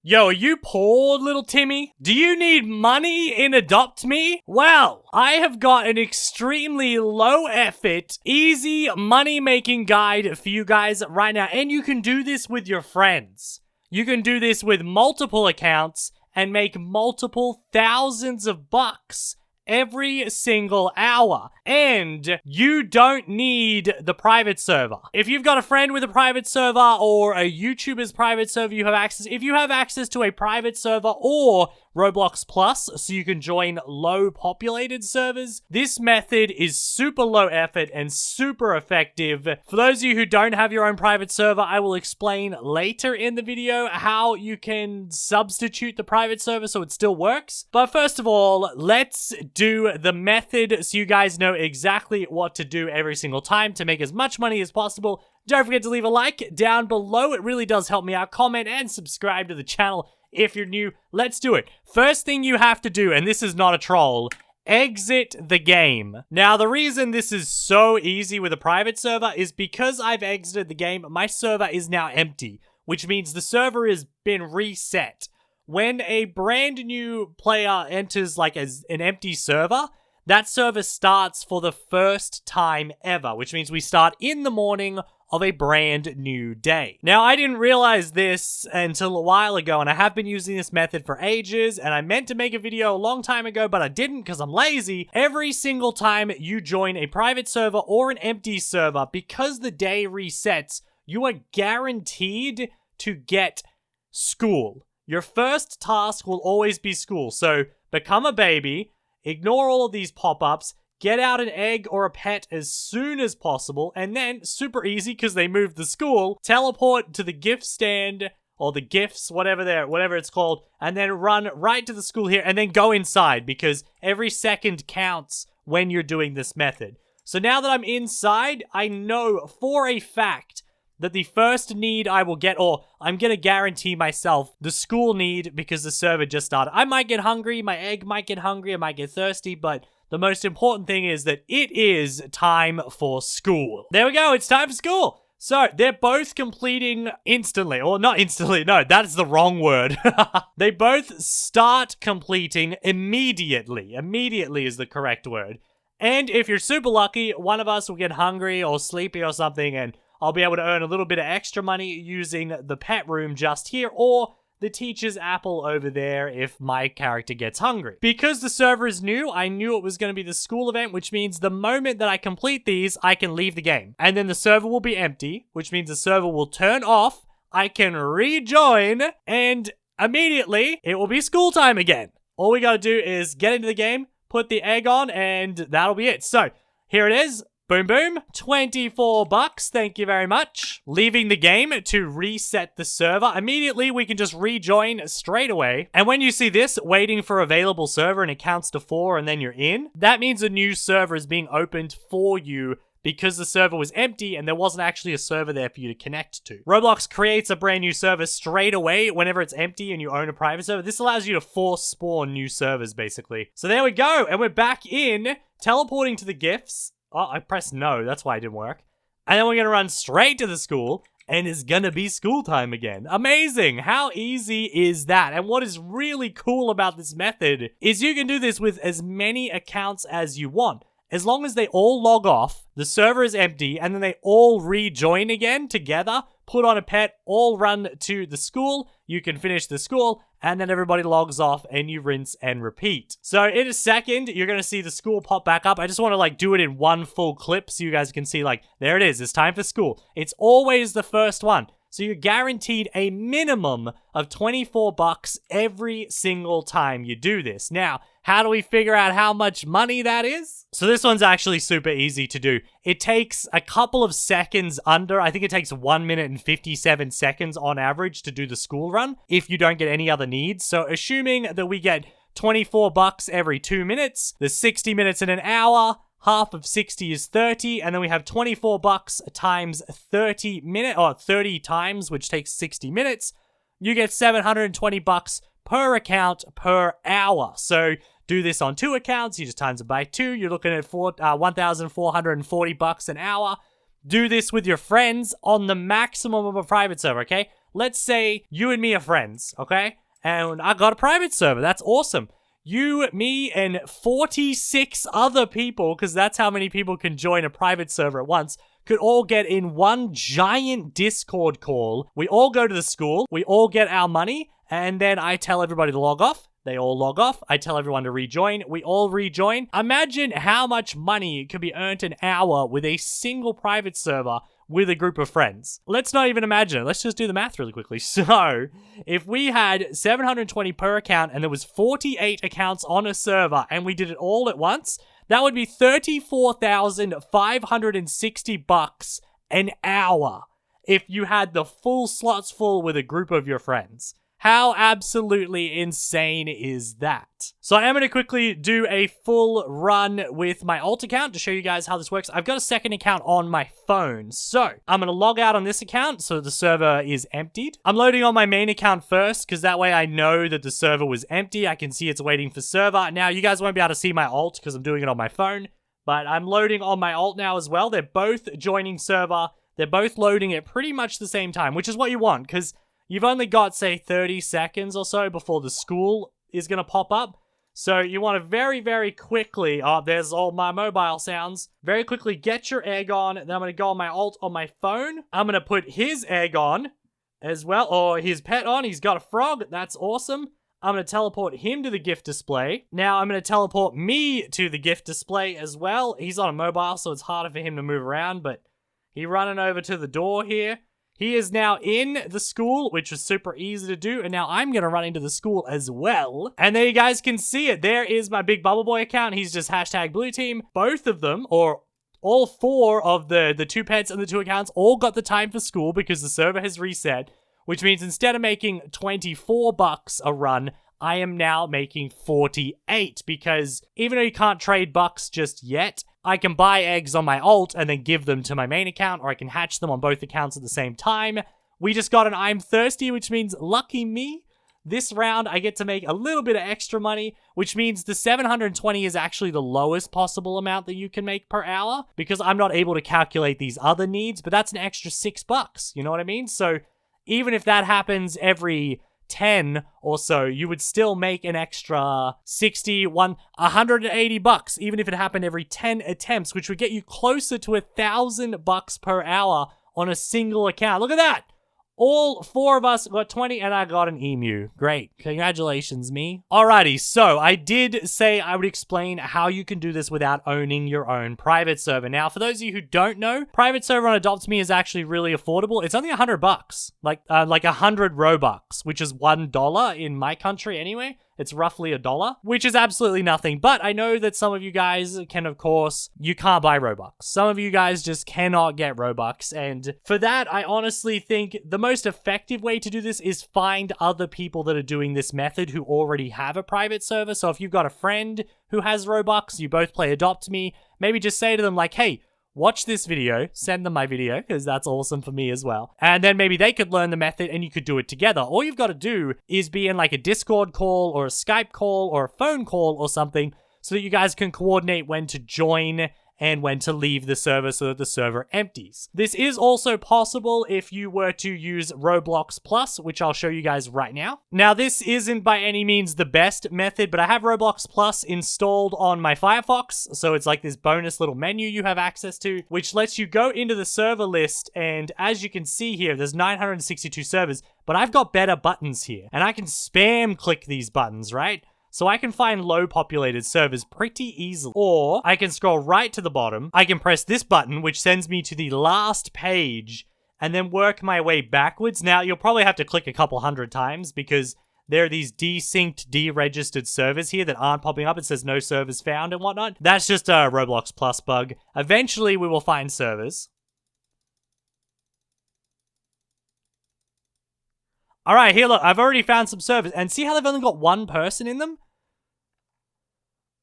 Yo, are you poor, little Timmy? Do you need money in Adopt Me? Well, I have got an extremely low-effort, easy money-making guide for you guys right now, and you can do this with your friends. You can do this with multiple accounts and make multiple thousands of bucks every single hour. And you don't need the private server. If you've got a friend with a private server or a YouTuber's private server, you have access. If you have access to a private server or Roblox Plus, so you can join low populated servers, this method is super low effort and super effective. For those of you who don't have your own private server, I will explain later in the video how you can substitute the private server so it still works. But first of all, let's do the method so you guys know exactly what to do every single time to make as much money as possible. Don't forget to leave a like down below. It really does help me out. Comment and subscribe to the channel if you're new. Let's do it. First thing you have to do, and this is not a troll, exit the game. Now, the reason this is so easy with a private server is because I've exited the game, my server is now empty, which means the server has been reset. When a brand new player enters like an empty server, that server starts for the first time ever, which means we start in the morning of a brand new day. Now, I didn't realize this until a while ago, and I have been using this method for ages, and I meant to make a video a long time ago, but I didn't because I'm lazy. Every single time you join a private server or an empty server, because the day resets, you are guaranteed to get school. Your first task will always be school, so become a baby, ignore all of these pop-ups, get out an egg or a pet as soon as possible, and then, super easy because they moved the school, teleport to the gift stand, or the gifts, whatever it's called, and then run right to the school here, and then go inside, because every second counts when you're doing this method. So now that I'm inside, I know for a fact that the first need I will get, or I'm gonna guarantee myself the school need because the server just started. I might get hungry, my egg might get hungry, I might get thirsty, but the most important thing is that it is time for school. There we go, it's time for school. So, they're both completing instantly, or not instantly, no, that's the wrong word. They both start completing immediately. Immediately is the correct word. And if you're super lucky, one of us will get hungry or sleepy or something, and I'll be able to earn a little bit of extra money using the pet room just here, or the teacher's apple over there if my character gets hungry. Because the server is new, I knew it was going to be the school event, which means the moment that I complete these, I can leave the game. And then the server will be empty, which means the server will turn off, I can rejoin, and immediately, it will be school time again. All we gotta do is get into the game, put the egg on, and that'll be it. So, here it is. Boom, boom. 24 bucks. Thank you very much. Leaving the game to reset the server. Immediately, we can just rejoin straight away. And when you see this, waiting for available server, and it counts to 4, and then you're in, that means a new server is being opened for you because the server was empty and there wasn't actually a server there for you to connect to. Roblox creates a brand new server straight away whenever it's empty and you own a private server. This allows you to force spawn new servers, basically. So there we go, and we're back in, teleporting to the gifts. Oh, I pressed no, that's why it didn't work. And then we're gonna run straight to the school, and it's gonna be school time again. Amazing! How easy is that? And what is really cool about this method is you can do this with as many accounts as you want. As long as they all log off, the server is empty, and then they all rejoin again together, put on a pet, all run to the school, you can finish the school, and then everybody logs off and you rinse and repeat. So in a second, you're going to see the school pop back up. I just want to do it in one full clip so you guys can see there it is. It's time for school. It's always the first one. So you're guaranteed a minimum of 24 bucks every single time you do this. Now, how do we figure out how much money that is? So this one's actually super easy to do. It takes a couple of seconds under, I think it takes 1 minute and 57 seconds on average to do the school run if you don't get any other needs. So assuming that we get 24 bucks every 2 minutes, there's 60 minutes in an hour, half of 60 is 30, and then we have 24 bucks times 30 minutes, or 30 times, which takes 60 minutes. You get 720 bucks per account per hour. So do this on 2 accounts, you just times it by 2, you're looking at 1,440 bucks an hour. Do this with your friends on the maximum of a private server, okay? let's say you and me are friends, okay? And I got a private server. That's awesome. You, me, and 46 other people, because that's how many people can join a private server at once, could all get in one giant Discord call. We all go to the school, we all get our money, and then I tell everybody to log off. They all log off. I tell everyone to rejoin. We all rejoin. Imagine how much money could be earned an hour with a single private server with a group of friends. Let's not even imagine it. Let's just do the math really quickly. So, if we had 720 per account and there was 48 accounts on a server and we did it all at once, that would be $34,560 an hour if you had the full slots full with a group of your friends. How absolutely insane is that? So I am going to quickly do a full run with my alt account to show you guys how this works. I've got a second account on my phone. So I'm going to log out on this account so the server is emptied. I'm loading on my main account first because that way I know that the server was empty. I can see it's waiting for server. Now you guys won't be able to see my alt because I'm doing it on my phone, but I'm loading on my alt now as well. They're both joining server. They're both loading at pretty much the same time, which is what you want because you've only got, say, 30 seconds or so before the school is going to pop up. So you want to very, very quickly, oh, there's all my mobile sounds, very quickly get your egg on. Then I'm going to go on my alt on my phone. I'm going to put his egg on as well, or his pet on. He's got a frog. That's awesome. I'm going to teleport him to the gift display. Now I'm going to teleport me to the gift display as well. He's on a mobile, so it's harder for him to move around, but he's running over to the door here. He is now in the school, which was super easy to do, and now I'm going to run into the school as well. And there you guys can see it. There is my big Bubble Boy account. He's just hashtag blue team. Both of them, or all four of the two pets and the two accounts, all got the time for school because the server has reset, which means instead of making $24 a run, I am now making 48 because even though you can't trade bucks just yet, I can buy eggs on my alt and then give them to my main account, or I can hatch them on both accounts at the same time. We just got an I'm thirsty, which means lucky me. This round, I get to make a little bit of extra money, which means the 720 is actually the lowest possible amount that you can make per hour because I'm not able to calculate these other needs, but that's an extra $6. You know what I mean? So even if that happens every 10 or so, you would still make an extra $180, even if it happened every 10 attempts, which would get you closer to $1,000 per hour on a single account. Look at that! All four of us got 20 and I got an emu. Great. Congratulations, me. Alrighty, so I did say I would explain how you can do this without owning your own private server. Now, for those of you who don't know, private server on Adopt Me is actually really affordable. It's only $100, like 100 Robux, which is $1 in my country anyway. It's roughly $1, which is absolutely nothing. But I know that some of you guys can, of course, you can't buy Robux. Some of you guys just cannot get Robux. And for that, I honestly think the most effective way to do this is find other people that are doing this method who already have a private server. So if you've got a friend who has Robux, you both play Adopt Me, maybe just say to them like, hey, watch this video, send them my video, because that's awesome for me as well. And then maybe they could learn the method and you could do it together. All you've got to do is be in like a Discord call or a Skype call or a phone call or something so that you guys can coordinate when to join and when to leave the server so that the server empties. This is also possible if you were to use Roblox Plus, which I'll show you guys right now. Now, this isn't by any means the best method, but I have Roblox Plus installed on my Firefox, so it's like this bonus little menu you have access to, which lets you go into the server list, and as you can see here, there's 962 servers, but I've got better buttons here, and I can spam click these buttons, right? So I can find low populated servers pretty easily. Or I can scroll right to the bottom. I can press this button, which sends me to the last page, and then work my way backwards. Now, you'll probably have to click a couple hundred times because there are these desynced, deregistered servers here that aren't popping up. It says no servers found and whatnot. That's just a Roblox Plus bug. Eventually, we will find servers. All right, here, look, I've already found some servers, and see how they've only got one person in them?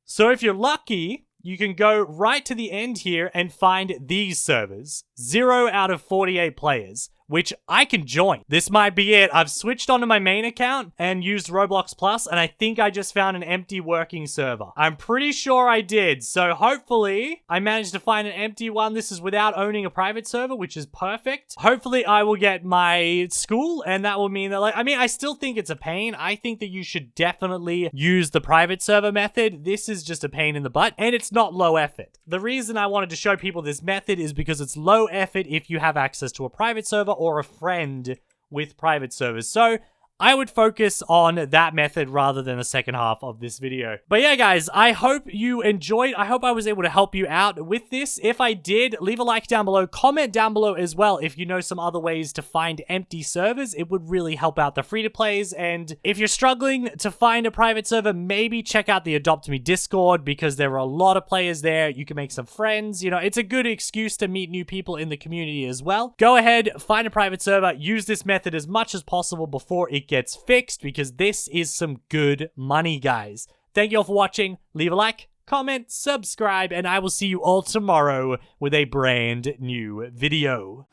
So if you're lucky, you can go right to the end here and find these servers. 0 out of 48 players, which I can join. This might be it. I've switched onto my main account and used Roblox Plus, and I think I just found an empty working server. I'm pretty sure I did. So hopefully I managed to find an empty one. This is without owning a private server, which is perfect. Hopefully I will get my school, and that will mean that, like, I mean, I still think it's a pain. I think that you should definitely use the private server method. This is just a pain in the butt, and it's not low effort. The reason I wanted to show people this method is because it's low effort if you have access to a private server or a friend with private servers. So I would focus on that method rather than the second half of this video. But yeah, guys, I hope you enjoyed. I hope I was able to help you out with this. If I did, leave a like down below. Comment down below as well if you know some other ways to find empty servers. It would really help out the free-to-plays. And if you're struggling to find a private server, maybe check out the Adopt Me Discord, because there are a lot of players there. You can make some friends. You know, it's a good excuse to meet new people in the community as well. Go ahead, find a private server. Use this method as much as possible before it gets fixed, because this is some good money, guys. Thank you all for watching. Leave a like, comment, subscribe, and I will see you all tomorrow with a brand new video.